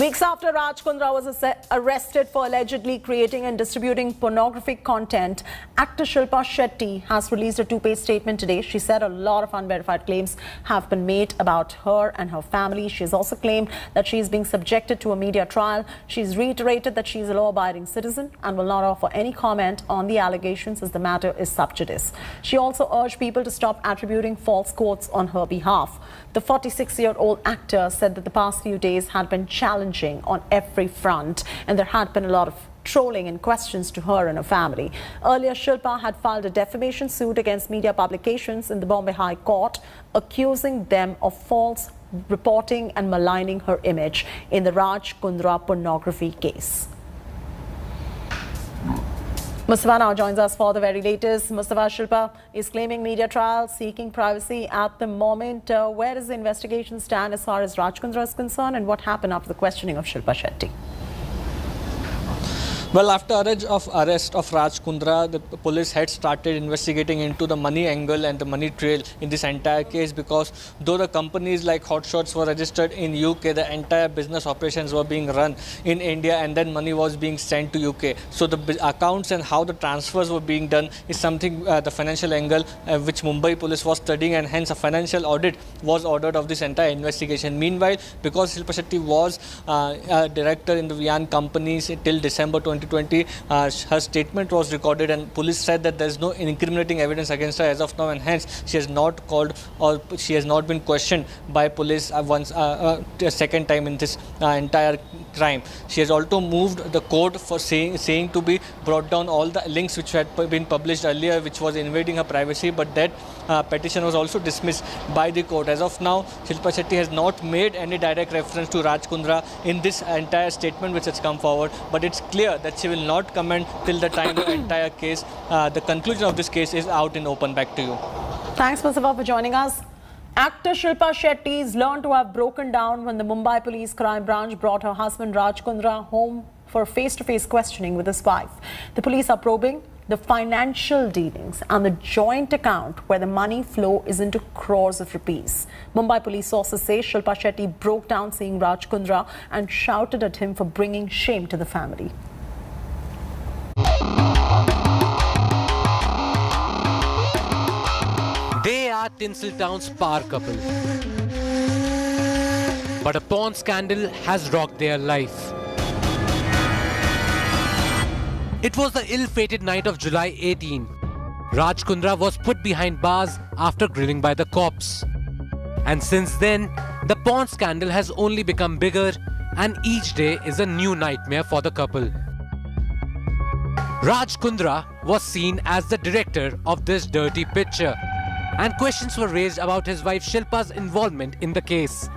Weeks after Raj Kundra was arrested for allegedly creating and distributing pornographic content, actor Shilpa Shetty has released a two-page statement today. She said a lot of unverified claims have been made about her and her family. She has also claimed that she is being subjected to a media trial. She's reiterated that she is a law-abiding citizen and will not offer any comment on the allegations as the matter is sub judice. She also urged people to stop attributing false quotes on her behalf. The 46-year-old actor said that the past few days had been challenging on every front, and there had been a lot of trolling and questions to her and her family. Earlier, Shilpa had filed a defamation suit against media publications in the Bombay High Court, accusing them of false reporting and maligning her image in the Raj Kundra pornography case. Mustafa now joins us for the very latest. Mustafa, Shilpa is claiming media trial, seeking privacy at the moment. Where does the investigation stand as far as Raj Kundra is concerned, and what happened after the questioning of Shilpa Shetty? Well, after arrest of Raj Kundra, the police had started investigating into the money angle and the money trail in this entire case, because though the companies like Hotshots were registered in UK, the entire business operations were being run in India, and then money was being sent to UK. So the accounts and how the transfers were being done is something, the financial angle which Mumbai police was studying, and hence a financial audit was ordered of this entire investigation. Meanwhile, because Shilpa Shetty was a director in the Vian companies till December 2020, her statement was recorded, and police said that there is no incriminating evidence against her as of now, and hence she has not called or she has not been questioned by police a second time in this entire crime. She has also moved the court for saying to be brought down all the links which had been published earlier, which was invading her privacy, but that petition was also dismissed by the court. As of now, Shilpa Shetty has not made any direct reference to Raj Kundra in this entire statement which has come forward, but it's clear that she will not comment till the time the entire case, the conclusion of this case is out in open. Back to you. Thanks, Mustafa, for joining us. Actor Shilpa Shetty is learned to have broken down when the Mumbai Police Crime Branch brought her husband Raj Kundra home for face-to-face questioning with his wife. The police are probing the financial dealings and the joint account where the money flow is into crores of rupees. Mumbai police sources say Shilpa Shetty broke down seeing Raj Kundra and shouted at him for bringing shame to the family. They are Tinseltown's power couple. But a porn scandal has rocked their life. It was the ill-fated night of July 18. Raj Kundra was put behind bars after grilling by the cops. And since then, the porn scandal has only become bigger, and each day is a new nightmare for the couple. Raj Kundra was seen as the director of this dirty picture, and questions were raised about his wife Shilpa's involvement in the case.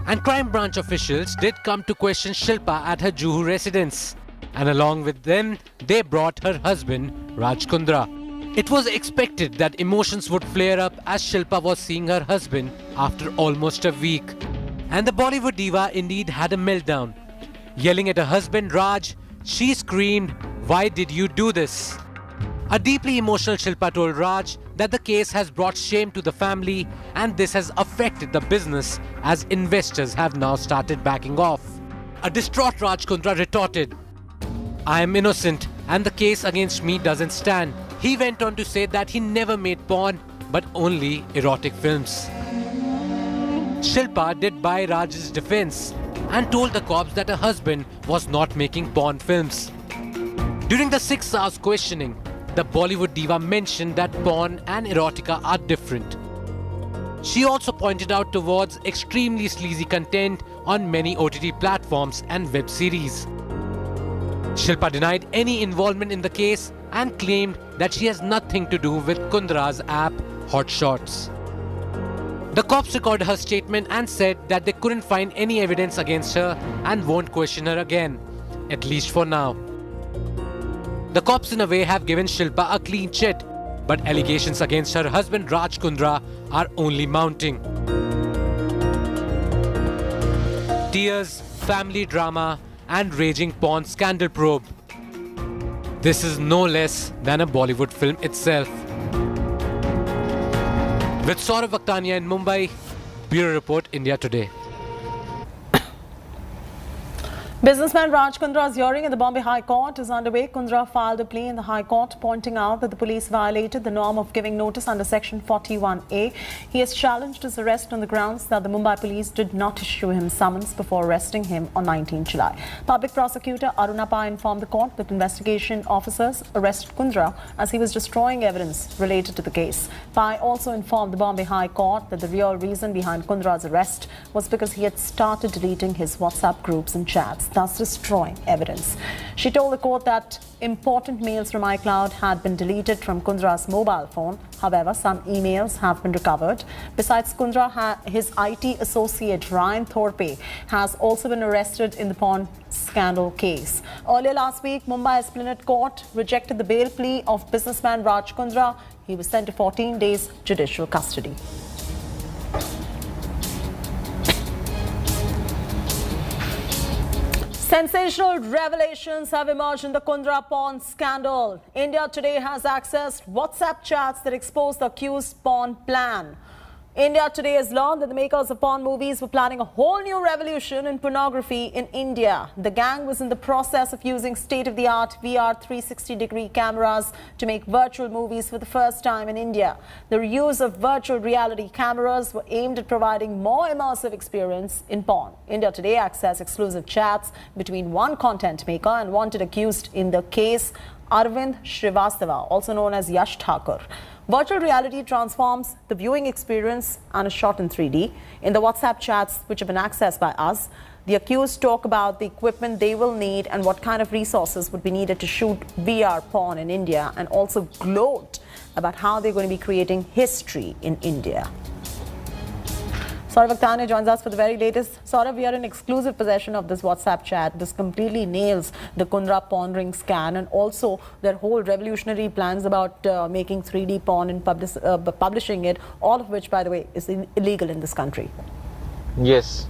And crime branch officials did come to question Shilpa at her Juhu residence, and along with them, they brought her husband Raj Kundra. It was expected that emotions would flare up as Shilpa was seeing her husband after almost a week. And the Bollywood diva indeed had a meltdown. Yelling at her husband Raj, she screamed, "Why did you do this?" A deeply emotional Shilpa told Raj that the case has brought shame to the family, and this has affected the business as investors have now started backing off. A distraught Raj Kundra retorted, "I am innocent and the case against me doesn't stand." He went on to say that he never made porn but only erotic films. Shilpa did buy Raj's defense and told the cops that her husband was not making porn films. During the 6 hours questioning, the Bollywood diva mentioned that porn and erotica are different. She also pointed out towards extremely sleazy content on many OTT platforms and web series. Shilpa denied any involvement in the case and claimed that she has nothing to do with Kundra's app, Hotshots. The cops recorded her statement and said that they couldn't find any evidence against her and won't question her again, at least for now. The cops in a way have given Shilpa a clean chit, but allegations against her husband Raj Kundra are only mounting. Tears, family drama and raging porn scandal probe. This is no less than a Bollywood film itself. With Saurav Vaktania in Mumbai, Bureau Report, India Today. Businessman Raj Kundra's hearing in the Bombay High Court is underway. Kundra filed a plea in the High Court pointing out that the police violated the norm of giving notice under Section 41A. He has challenged his arrest on the grounds that the Mumbai police did not issue him summons before arresting him on 19 July. Public prosecutor Aruna Pai informed the court that investigation officers arrested Kundra as he was destroying evidence related to the case. Pai also informed the Bombay High Court that the real reason behind Kundra's arrest was because he had started deleting his WhatsApp groups and chats, thus destroying evidence. She told the court that important mails from iCloud had been deleted from Kundra's mobile phone. However, some emails have been recovered. Besides Kundra, his IT associate Ryan Thorpe has also been arrested in the porn scandal case. Earlier last week, Mumbai Esplanade Court rejected the bail plea of businessman Raj Kundra. He was sent to 14 days judicial custody. Sensational revelations have emerged in the Kundra porn scandal. India Today has accessed WhatsApp chats that expose the accused porn plan. India Today has learned that the makers of porn movies were planning a whole new revolution in pornography in India. The gang was in the process of using state-of-the-art VR 360-degree cameras to make virtual movies for the first time in India. The use of virtual reality cameras were aimed at providing more immersive experience in porn. India Today accessed exclusive chats between one content maker and wanted accused in the case, Arvind Srivastava, also known as Yash Thakur. Virtual reality transforms the viewing experience and is shot in 3D. In the WhatsApp chats, which have been accessed by us, the accused talk about the equipment they will need and what kind of resources would be needed to shoot VR porn in India, and also gloat about how they're going to be creating history in India. Saurav Akhtani joins us for the very latest. Saurav, we are in exclusive possession of this WhatsApp chat. This completely nails the Kundra porn ring scan and also their whole revolutionary plans about making 3D porn and publishing it, all of which, by the way, is illegal in this country. Yes.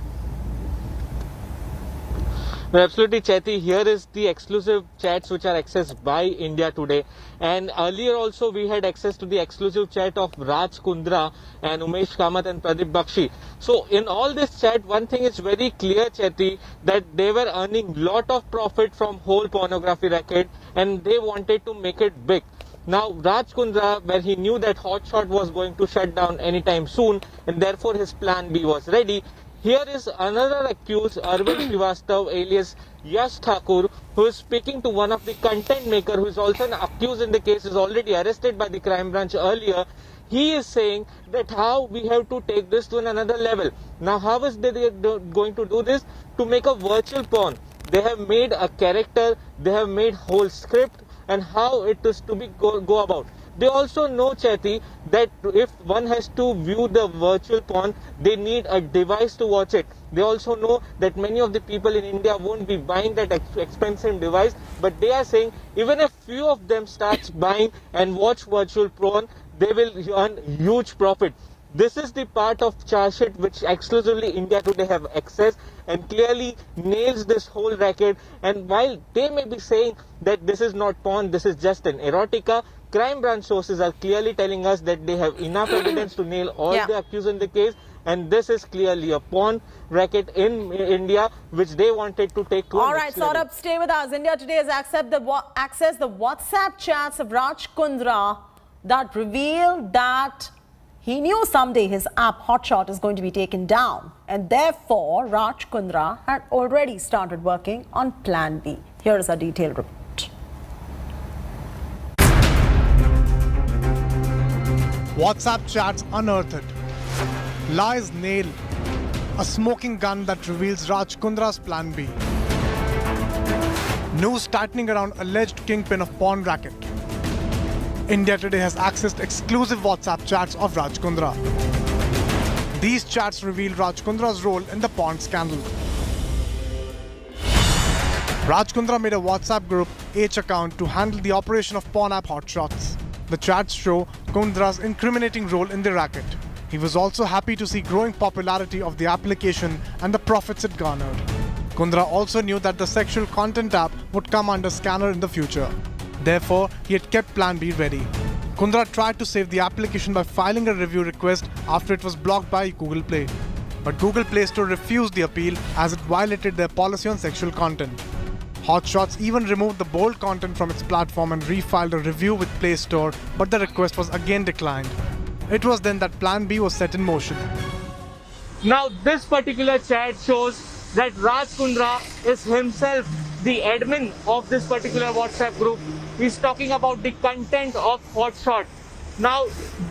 No, absolutely, Chaiti. Here is the exclusive chats which are accessed by India Today. And earlier also we had access to the exclusive chat of Raj Kundra and Umesh Kamath and Pradeep Bakshi. So in all this chat, one thing is very clear, Chaiti, that they were earning lot of profit from whole pornography racket and they wanted to make it big. Now, Raj Kundra, where he knew that Hotshot was going to shut down anytime soon and therefore his plan B was ready. Here is another accused, Arvind Srivastava alias Yash Thakur, who is speaking to one of the content maker who is also an accused in the case, is already arrested by the crime branch earlier. He is saying that how we have to take this to another level. Now, how is they going to do this? To make a virtual porn. They have made a character, they have made whole script and how it is to be go about. They also know, Chaiti, that if one has to view the virtual porn, they need a device to watch it. They also know that many of the people in India won't be buying that expensive device, but they are saying even if few of them starts buying and watch virtual porn, they will earn huge profit. This is the part of charge sheet which exclusively India Today have access and clearly nails this whole racket. And while they may be saying that this is not porn, this is just an erotica, crime branch sources are clearly telling us that they have enough evidence to nail all the accused in the case, and this is clearly a porn racket in India which they wanted to take to all right, Saurabh, stay with us. India Today has accessed the WhatsApp chats of Raj Kundra that reveal that he knew someday his app Hotshot is going to be taken down, and therefore Raj Kundra had already started working on Plan B. Here is a detailed report. WhatsApp chats unearthed. Lies nail. A smoking gun that reveals Raj Kundra's Plan B. News tightening around alleged kingpin of porn racket. India Today has accessed exclusive WhatsApp chats of Raj Kundra. These chats reveal Raj Kundra's role in the porn scandal. Raj Kundra made a WhatsApp group H account to handle the operation of porn app Hotshots. The chats show Kundra's incriminating role in the racket. He was also happy to see growing popularity of the application and the profits it garnered. Kundra also knew that the sexual content app would come under scanner in the future. Therefore, he had kept Plan B ready. Kundra tried to save the application by filing a review request after it was blocked by Google Play. but Google Play Store refused the appeal as it violated their policy on sexual content. Hotshots even removed the bold content from its platform and refiled a review with Play Store, but the request was again declined. It was then that Plan B was set in motion. Now, this particular chat shows that Raj Kundra is himself the admin of this particular WhatsApp group. He's talking about the content of Hotshot. Now,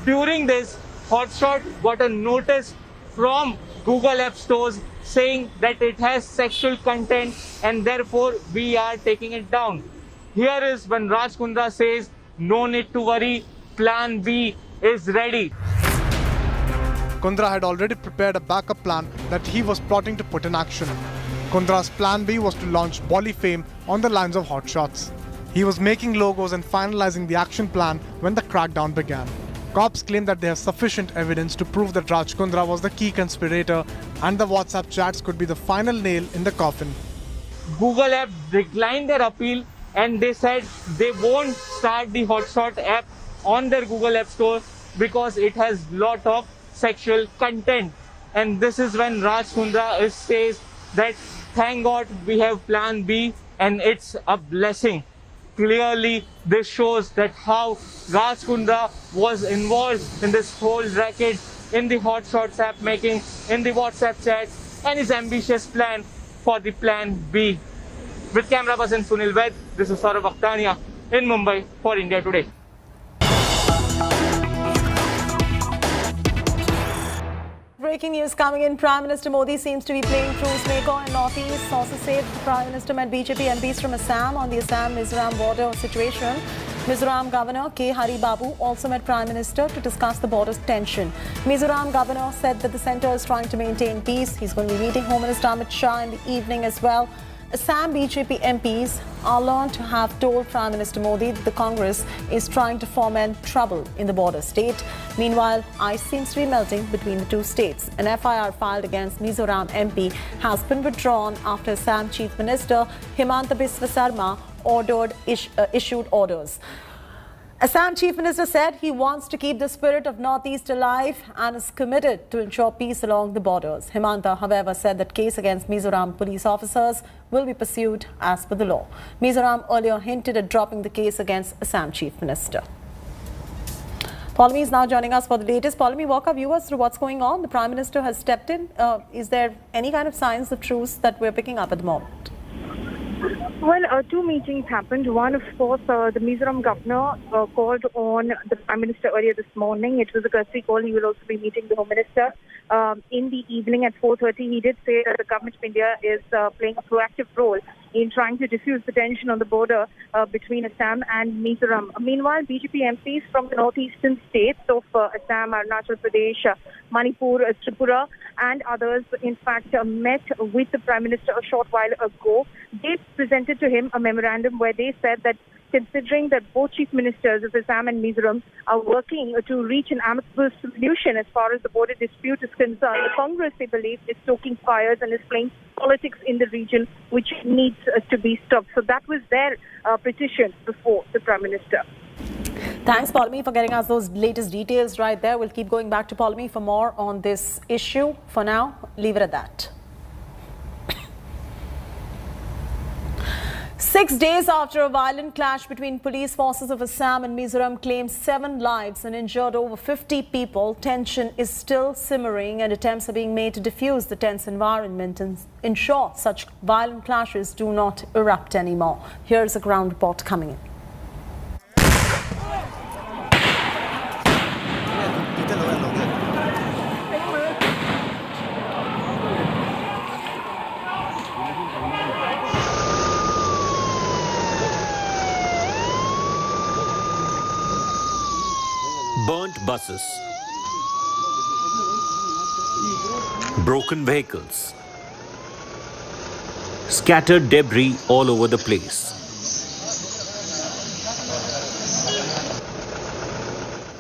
during this, Hotshot got a notice from Google App Stores saying that it has sexual content and therefore we are taking it down. Here is when Raj Kundra says, no need to worry, Plan B is ready. Kundra had already prepared a backup plan that he was plotting to put in action. Kundra's Plan B was to launch Bollyfame on the lines of Hotshots. He was making logos and finalizing the action plan when the crackdown began. Cops claim that they have sufficient evidence to prove that Raj Kundra was the key conspirator and the WhatsApp chats could be the final nail in the coffin. Google app declined their appeal and they said they won't start the Hotshot app on their Google App Store because it has lot of sexual content. And this is when Raj Kundra says that thank God we have Plan B and it's a blessing. Clearly, this shows that how Raj Kundra was involved in this whole racket, in the Hotshots app making, in the WhatsApp chat, and his ambitious plan for the Plan B. With camera person Sunil Ved, this is Saurabh Akhtania in Mumbai for India Today. Breaking news coming in. Prime Minister Modi seems to be playing truce maker in Northeast. Sources say the Prime Minister met BJP MPs from Assam on the Assam-Mizoram border situation. Mizoram Governor K. Hari Babu also met Prime Minister to discuss the border tension. Mizoram Governor said that the centre is trying to maintain peace. He's going to be meeting Home Minister Amit Shah in the evening as well. Assam BJP MPs are learned to have told Prime Minister Modi that the Congress is trying to foment trouble in the border state. Meanwhile, ice seems to be melting between the two states. An FIR filed against Mizoram MP has been withdrawn after Assam Chief Minister Himanta Biswa Sarma issued orders. Assam Chief Minister said he wants to keep the spirit of Northeast alive and is committed to ensure peace along the borders. Himanta, however, said that case against Mizoram police officers will be pursued as per the law. Mizoram earlier hinted at dropping the case against Assam Chief Minister. Paulami is now joining us for the latest. Paulami, walk our viewers through what's going on. The Prime Minister has stepped in. Is there any kind of signs of truce that we're picking up at the moment? Well, two meetings happened. One, of course, the Mizoram governor called on the Prime Minister earlier this morning. It was a courtesy call. He will also be meeting the Home Minister in the evening at 4:30. He did say that the Government of India is playing a proactive role in trying to diffuse the tension on the border between Assam and Mizoram. Meanwhile, BJP MPs from the northeastern states of Assam, Arunachal Pradesh, Manipur, Tripura and others, in fact, met with the Prime Minister a short while ago. They presented to him a memorandum where they said that considering that both chief ministers of Assam and Mizoram are working to reach an amicable solution as far as the border dispute is concerned, the Congress, they believe, is stoking fires and is playing politics in the region, which needs to be stopped. So that was their petition before the Prime Minister. Thanks, Paulami, for getting us those latest details right there. We'll keep going back to Paulami for more on this issue. For now, leave it at that. 6 days after a violent clash between police forces of Assam and Mizoram claimed 7 lives and injured over 50 people, tension is still simmering and attempts are being made to diffuse the tense environment and ensure such violent clashes do not erupt anymore. Here's a ground report coming in. Burnt buses, broken vehicles, scattered debris all over the place.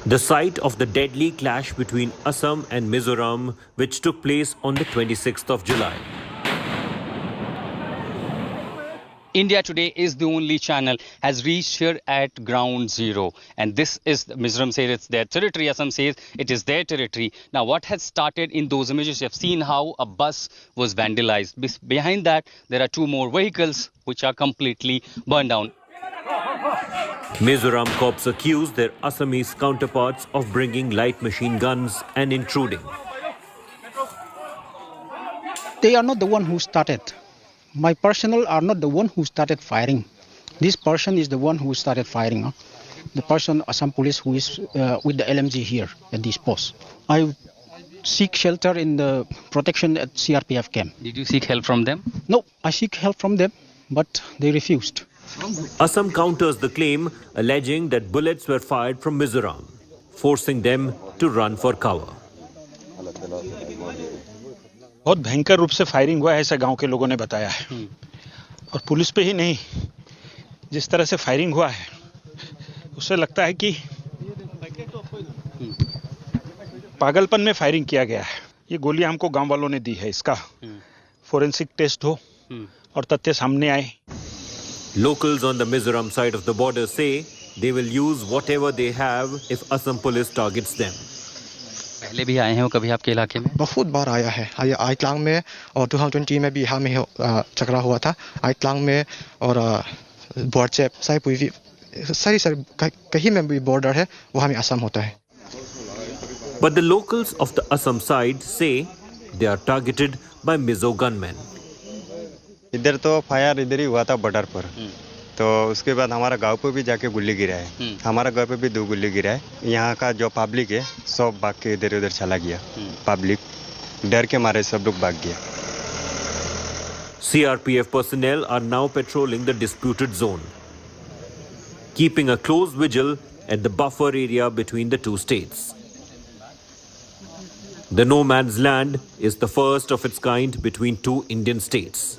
The site of the deadly clash between Assam and Mizoram, which took place on the 26th of July. India Today is the only channel has reached here at ground zero, and this is Mizoram says it's their territory. Assam says it is their territory. Now, what has started in those images? You have seen how a bus was vandalized. Behind that, there are two more vehicles which are completely burned down. Mizoram cops accuse their Assamese counterparts of bringing light machine guns and intruding. They are not the one who started. My personnel are not the one who started firing. This person is the one who started firing. The person, Assam police, who is with the LMG here at this post. I seek shelter in the protection at CRPF camp. Did you seek help from them? No, I seek help from them, but they refused. Assam counters the claim, alleging that bullets were fired from Mizoram, forcing them to run for cover. बहुत भयंकर रूप से firing हुआ है ऐसा गांव के लोगों ने बताया है और पुलिस पे ही नहीं जिस तरह से फायरिंग हुआ है उससे लगता है कि पागलपन में फायरिंग किया गया है ये गोलियां हमको गांव वालों ने दी है इसका फोरेंसिक टेस्ट हो और तथ्य सामने आए Locals on the Mizoram side of the border say they will use whatever they have if Assam police targets them. पहले भी आए हैं वो कभी आपके इलाके में? बहुत बार आया है आइटलांग में और 2020 में भी हमें झगड़ा हुआ था आइटलांग में और बोर्चेप सारी कहीं में भी बॉर्डर है वहाँ में असम होता है. But the locals of the Assam side say they are targeted by Mizo gunmen. इधर तो फायर इधर ही हुआ था बॉर्डर पर तो उसके बाद हमारा गांव पे भी जाके गुल्ली गिरा है हमारा गांव पे भी 2 गुल्ली गिरा है यहाँ का जो पब्लिक है सब भाग के इधर उधर चला गया पब्लिक डर के मारे सब लोग भाग गया. CRPF personnel are now patrolling the disputed zone, keeping a close vigil at the buffer area between the two states. The no man's land is the first of its kind between two Indian states.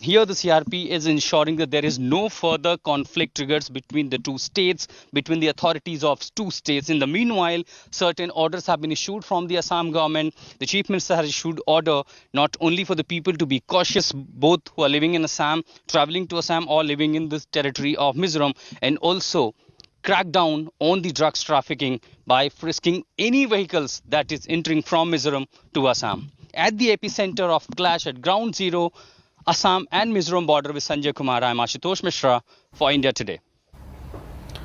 Here the CRP is ensuring that there is no further conflict triggers between the two states, between the authorities of two states. In the meanwhile, certain orders have been issued from the Assam government. The Chief Minister has issued order not only for the people to be cautious, both who are living in Assam, travelling to Assam or living in this territory of Mizoram, and also crack down on the drugs trafficking by frisking any vehicles that is entering from Mizoram to Assam. At the epicenter of clash at ground zero, Assam and Mizoram border with Sanjay Kumar, I am Ashutosh Mishra for India Today.